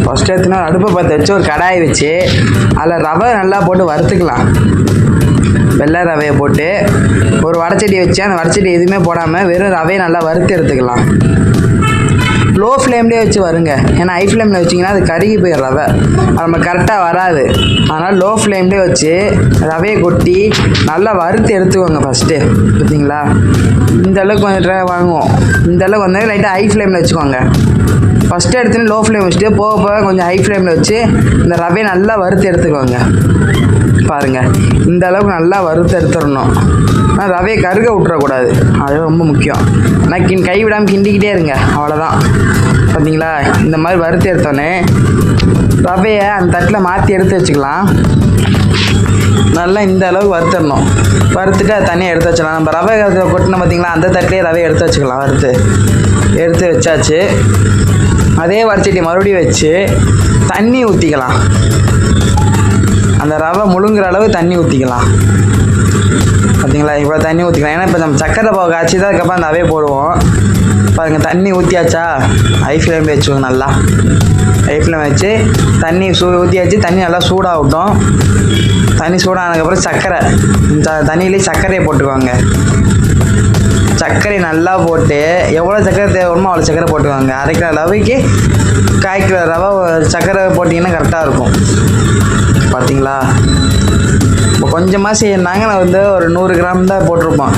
First எடுத்துனா அடுப்பை பற்ற வச்சு ஒரு கடாயை வச்சு அதில் ரவை நல்லா போட்டு வறுத்துக்கலாம். வெள்ளை ரவையை போட்டு ஒரு வடைச்சட்டி வச்சு அந்த வடைச்சட்டி எதுவுமே போடாமல் வெறும் ரவையை நல்லா வறுத்து எடுத்துக்கலாம். லோ ஃப்ளேம்லேயே வச்சு வருங்க, ஏன்னா ஹை ஃப்ளேமில் வச்சிங்கன்னா அது கருகி போயிடும் ரவை, அது நம்ம கரெக்டாக வராது. அதனால் லோ ஃப்ளேம்லேயே வச்சு ரவையை கொட்டி நல்லா வறுத்து எடுத்துக்கோங்க ஃபஸ்ட்டு. பார்த்தீங்களா, இந்த அளவுக்கு வந்துட்டு வாங்குவோம். இந்த அளவுக்கு வந்து லைட்டாக ஹை ஃப்ளேமில் வச்சுக்கோங்க. ஃபஸ்ட்டு எடுத்துன்னு லோ ஃப்ளேம் வச்சுட்டு போக போக கொஞ்சம் ஹை ஃப்ளேமில் வச்சு இந்த ரவையை நல்லா வறுத்து எடுத்துக்கோங்க. பாருங்கள், இந்த அளவுக்கு நல்லா வறுத்து எடுத்துடணும். ஆனால் ரவையை கருக விட்டுறக்கூடாது, அது ரொம்ப முக்கியம். ஆனால் கை விடாமல் கிண்டிக்கிட்டே இருங்க, அவ்வளோதான். பார்த்தீங்களா, இந்த மாதிரி வறுத்து எடுத்தோன்னே ரவையை அந்த தட்டில் மாற்றி எடுத்து வச்சுக்கலாம். நல்லா இந்த அளவுக்கு வறுத்துடணும். வறுத்துட்டு அது தனியாக எடுத்து வச்சிடலாம். நம்ம ரவை கொட்டினோம் பார்த்தீங்களா, அந்த தட்டிலே ரவையை எடுத்து வச்சுக்கலாம். எடுத்து வச்சாச்சு. அதே வறுச்சட்டி மறுபடியும் வச்சு தண்ணி ஊற்றிக்கலாம். அந்த ரவை முழுங்குற அளவு தண்ணி ஊற்றிக்கலாம். பார்த்தீங்களா, இப்போ தண்ணி ஊற்றிக்கலாம். ஏன்னா இப்போ நம்ம சக்கரை பாவு காய்ச்சி தான் அதுக்கப்புறம் அந்த ரவையை போடுவோம். பாருங்கள், தண்ணி ஊற்றியாச்சா, ஹை ஃப்ளேமில் வச்சுக்கோங்க. நல்லா ஹை ஃப்ளேம் வச்சு தண்ணி ஊற்றியாச்சு. தண்ணி நல்லா சூடாகட்டும். தண்ணி சூடானதுக்கப்புறம் சர்க்கரை, தண்ணியிலே சர்க்கரையை போட்டுக்குவாங்க. சர்க்கரை நல்லா போட்டு எவ்வளோ சர்க்கரை தேவைப்படுமோ அவ்வளோ சர்க்கரை போட்டுக்குவாங்க. அரைக்கிற ரவைக்கு காய்க்கிற ரவை சர்க்கரை போட்டிங்கன்னா கரெக்டாக இருக்கும். பார்த்தீங்களா, இப்போ கொஞ்சமாக செய்யணுனாங்க நான் வந்து ஒரு 100 கிராம் தான் போட்டிருப்போம்.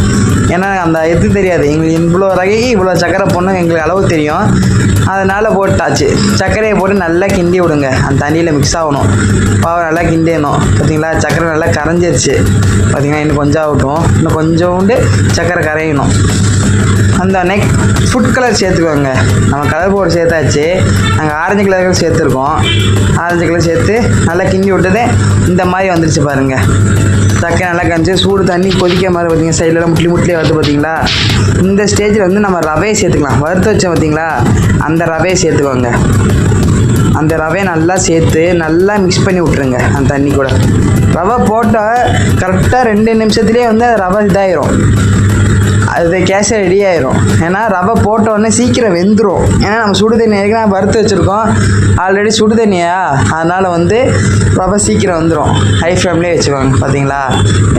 ஏன்னா அந்த இது தெரியாது எங்களுக்கு, இவ்வளோ ரகைக்கு இவ்வளோ சர்க்கரை போடணும் எங்களுக்கு அளவு தெரியும். அதனால் போட்டாச்சு. சர்க்கரையை போட்டு நல்லா கிண்டி விடுங்க. அந்த தண்ணியில் மிக்ஸ் ஆகணும். பாவை நல்லா கிண்டிடணும். பார்த்தீங்களா, சர்க்கரை நல்லா கரைஞ்சிருச்சு. பார்த்தீங்கன்னா இன்னும் கொஞ்சம் ஆகட்டும். இன்னும் கொஞ்சோண்டு சர்க்கரை கரையணும். அந்த ஃபுட் கலர் சேர்த்துக்கோங்க. நம்ம கலர் பவுடர் சேர்த்தாச்சு. நாங்கள் ஆரஞ்சு கலர்கள் சேர்த்துருக்கோம். ஆரஞ்சு கலர் சேர்த்து நல்லா கிண்டி விட்டதே இந்த மாதிரி வந்துருச்சு பாருங்கள். சக்கரை நல்லா கரைஞ்சி சூடு தண்ணி கொதிக்க மாதிரி பார்த்தீங்கன்னா சைடில் முட்லியே வருது. பார்த்தீங்களா, இந்த ஸ்டேஜில் வந்து நம்ம ரவையை சேர்த்துக்கலாம். வறுத்து வச்சோம் பார்த்தீங்களா, அந்த ரவையை சேர்த்துக்கோங்க. அந்த ரவையை நல்லா சேர்த்து நல்லா மிக்ஸ் பண்ணி விட்ருங்க அந்த தண்ணி கூட. ரவை போட்டால் கரெக்டாக 2 நிமிஷத்துலேயே வந்து ரவை இதாயிரும். அது கேசரி ரெடி ஆயிரும். ஏன்னா ரவை போட்டோடனே சீக்கிரம் வெந்துடும். ஏன்னா நம்ம சுடு தண்ணி ஏற்கனவே வறுத்து வச்சுருக்கோம் ஆல்ரெடி சுடு தண்ணியா, அதனால் வந்து ரவை சீக்கிரம் வந்துடும். ஹை ஃப்ளேம்லேயே வச்சுக்கோங்க. பார்த்தீங்களா,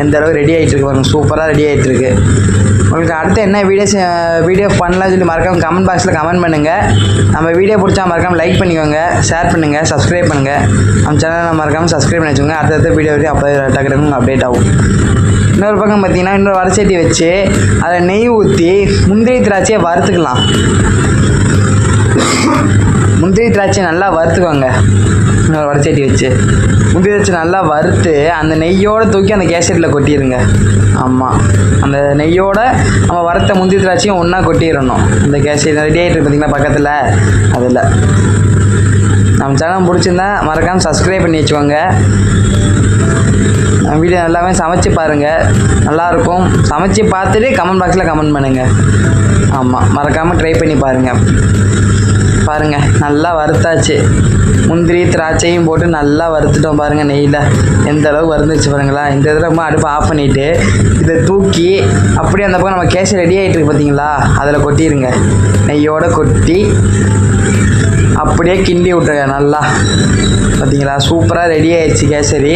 எந்த அளவுக்கு ரெடி ஆகிட்டுருக்கு பாருங்கள். சூப்பராக ரெடி ஆகிட்டுருக்கு. உங்களுக்கு அடுத்து என்ன வீடியோ பண்ணலாம்னு சொல்லி மறக்காமல் கமெண்ட் பாக்ஸில் கமெண்ட் பண்ணுங்கள். நம்ம வீடியோ பிடிச்சா மறக்காமல் லைக் பண்ணிக்கோங்க, ஷேர் பண்ணுங்கள், சப்ஸ்கிரைப் பண்ணுங்கள். நம்ம சேனலை மறக்காமல் சப்ஸ்கிரைப் பண்ணி வச்சுக்கோங்க. அடுத்த வீடியோ வரைக்கும் அப்போ டக்குனு அப்டேட் ஆகும். இன்னொரு பக்கம் பார்த்தீங்கன்னா இன்னொரு வடைச்சட்டி வச்சு அதில் நெய் ஊற்றி முந்திரி திராட்சையை வறுத்துக்கலாம். முந்திரி திராட்சையை நல்லா வறுத்துக்கோங்க. இன்னொரு வடைச்சட்டி வச்சு முந்திரி திராட்சை நல்லா வறுத்து அந்த நெய்யோடு தூக்கி அந்த கேசரியில் கொட்டிடுங்க. ஆமாம், அந்த நெய்யோட நம்ம வறுத்த முந்திரி திராட்சையும் ஒன்றா கொட்டிடணும். இந்த கேசரி ரெடி ஆகிட்டு பார்த்தீங்கன்னா பக்கத்தில். அதில் நம்ம சேனல் பிடிச்சிருந்தா மறக்காமல் சப்ஸ்கிரைப் பண்ணி வச்சுக்கோங்க. வீடியோ எல்லாமே சமைச்சு பாருங்கள், நல்லாயிருக்கும். சமைச்சு பார்த்துட்டு கமெண்ட் பாக்ஸில் கமெண்ட் பண்ணுங்கள். ஆமாம், மறக்காமல் ட்ரை பண்ணி பாருங்கள். நல்லா வறுத்தாச்சு. முந்திரி திராட்சையும் போட்டு நல்லா வறுத்துட்டோம் பாருங்கள் நெய்யில். எந்த அளவுக்கு வறுந்துச்சு பாருங்களா. இந்த இதில் அடுப்பை ஆஃப் பண்ணிவிட்டு இதை தூக்கி அப்படியே அந்த பக்கம் நம்ம கேசரி ரெடி ஆகிட்டு இருக்கு பார்த்தீங்களா, அதில் கொட்டிடுங்க. நெய்யோடு கொட்டி அப்படியே கிண்டி விட்டுருங்க நல்லா. பார்த்தீங்களா, சூப்பராக ரெடி ஆகிடுச்சு கேசரி.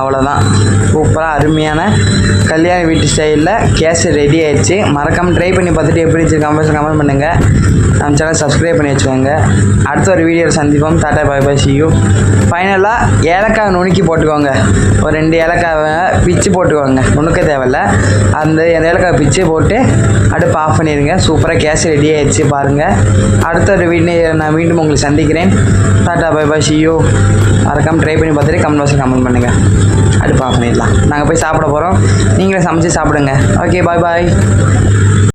அவ்வளோதான், சூப்பராக அருமையான கல்யாண வீட்டு ஸ்டைலில் கேசரி ரெடி ஆகிடுச்சு. மறக்காமல் ட்ரை பண்ணி பார்த்துட்டு எப்படி இருந்துச்சு கமெண்ட் பண்ணுங்கள். நம்ம சேனல் சப்ஸ்கிரைப் பண்ணி வச்சுக்கோங்க. அடுத்த ஒரு வீடியோவில் சந்திப்போம். டாடா பை பை, see you. ஃபைனலாக ஏலக்காய் நுணுக்கி போட்டுக்கோங்க. ஒரு 2 ஏலக்காவை பிச்சு போட்டுக்கோங்க. நுணுக்க தேவையில்ல. அந்த ஏலக்காய் பிச்சு போட்டு அடுப்பு ஆஃப் பண்ணிடுங்க. சூப்பராக கேசரி ரெடி ஆகிடுச்சு பாருங்கள். அடுத்த ஒரு வீடியோ நான் மீண்டும் உங்களுக்கு சந்திக்கிறேன். டாடா பை பை, see you. மறக்காமல் ட்ரை பண்ணி பார்த்துட்டு கமெண்ட் பாக்ஸில் கமெண்ட் பண்ணுங்கள். அடுப்பு ஆஃப் பண்ணிடலாம். நாங்கள் போய் சாப்பிட போகிறோம். நீங்களே சமைச்சு சாப்பிடுங்க. ஓகே, பாய் பாய்.